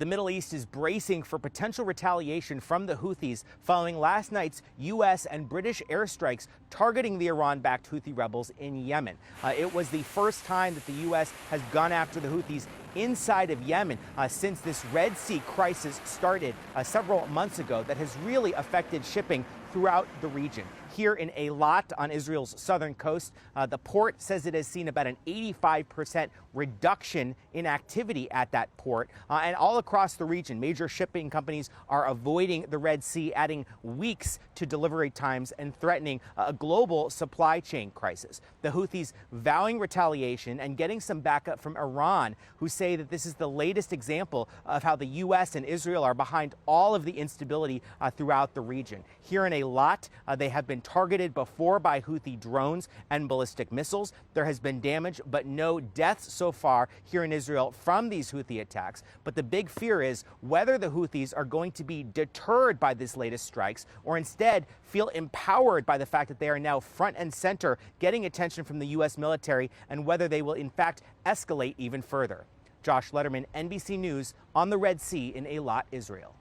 The Middle East is bracing for potential retaliation from the Houthis following last night's U.S. and British airstrikes targeting the Iran-backed Houthi rebels in Yemen. It was the first time that the U.S. has gone after the Houthis inside of Yemen since this Red Sea crisis started several months ago that has really affected shipping throughout the region. Here in Eilat on Israel's southern coast, the port says it has seen about an 85% reduction in activity at that port. And all across the region, major shipping companies are avoiding the Red Sea, adding weeks to delivery times and threatening a global supply chain crisis. The Houthis vowing retaliation and getting some backup from Iran, who say that this is the latest example of how the U.S. and Israel are behind all of the instability throughout the region. Here in Eilat, they have been targeted before by Houthi drones and ballistic missiles. There has been damage, but no deaths so far here in Israel from these Houthi attacks. But the big fear is whether the Houthis are going to be deterred by this latest strikes or instead feel empowered by the fact that they are now front and center getting attention from the U.S. military, and whether they will in fact escalate even further. Josh Letterman, NBC News, on the Red Sea in Eilat, Israel.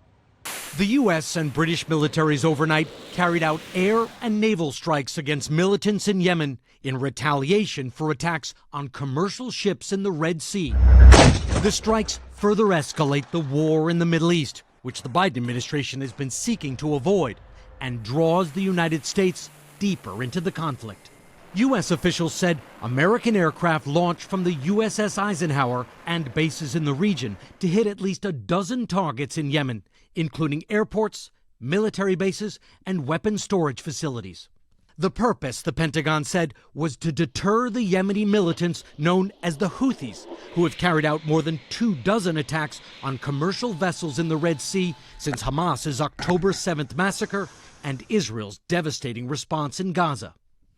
The U.S. and British militaries overnight carried out air and naval strikes against militants in Yemen in retaliation for attacks on commercial ships in the Red Sea. The strikes further escalate the war in the Middle East, which the Biden administration has been seeking to avoid, and draws the United States deeper into the conflict. U.S. officials said American aircraft launched from the USS Eisenhower and bases in the region to hit at least a dozen targets in Yemen, including airports, military bases, and weapons storage facilities. The purpose, the Pentagon said, was to deter the Yemeni militants known as the Houthis, who have carried out more than 24 attacks on commercial vessels in the Red Sea since Hamas's October 7th massacre and Israel's devastating response in Gaza.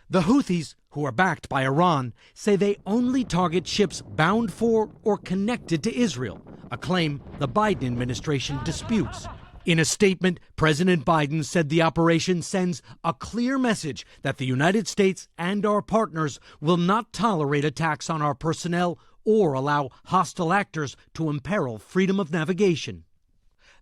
The Houthis, who are backed by Iran, say they only target ships bound for or connected to Israel, a claim the Biden administration disputes. In a statement, President Biden said the operation sends a clear message that the United States and our partners will not tolerate attacks on our personnel or allow hostile actors to imperil freedom of navigation.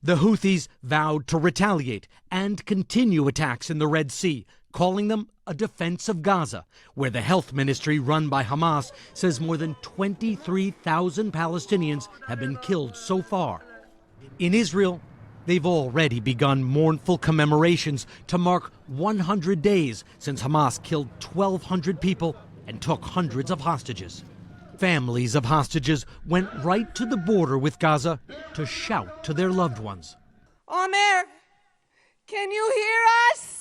The Houthis vowed to retaliate and continue attacks in the Red Sea, calling them a defense of Gaza, where the health ministry run by Hamas says more than 23,000 Palestinians have been killed so far. In Israel, they've already begun mournful commemorations to mark 100 days since Hamas killed 1,200 people and took hundreds of hostages. Families of hostages went right to the border with Gaza to shout to their loved ones. Omer, can you hear us?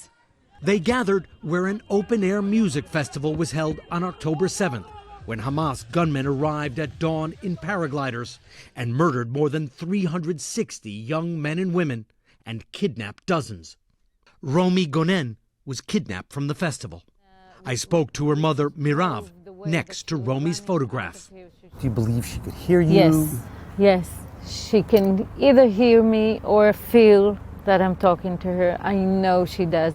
They gathered where an open-air music festival was held on October 7th, when Hamas gunmen arrived at dawn in paragliders and murdered more than 360 young men and women and kidnapped dozens. Romi Gonen was kidnapped from the festival. I spoke to her mother, Mirav, next to Romi's photograph. Do you believe she could hear you? Yes. She can either hear me or feel that I'm talking to her. I know she does.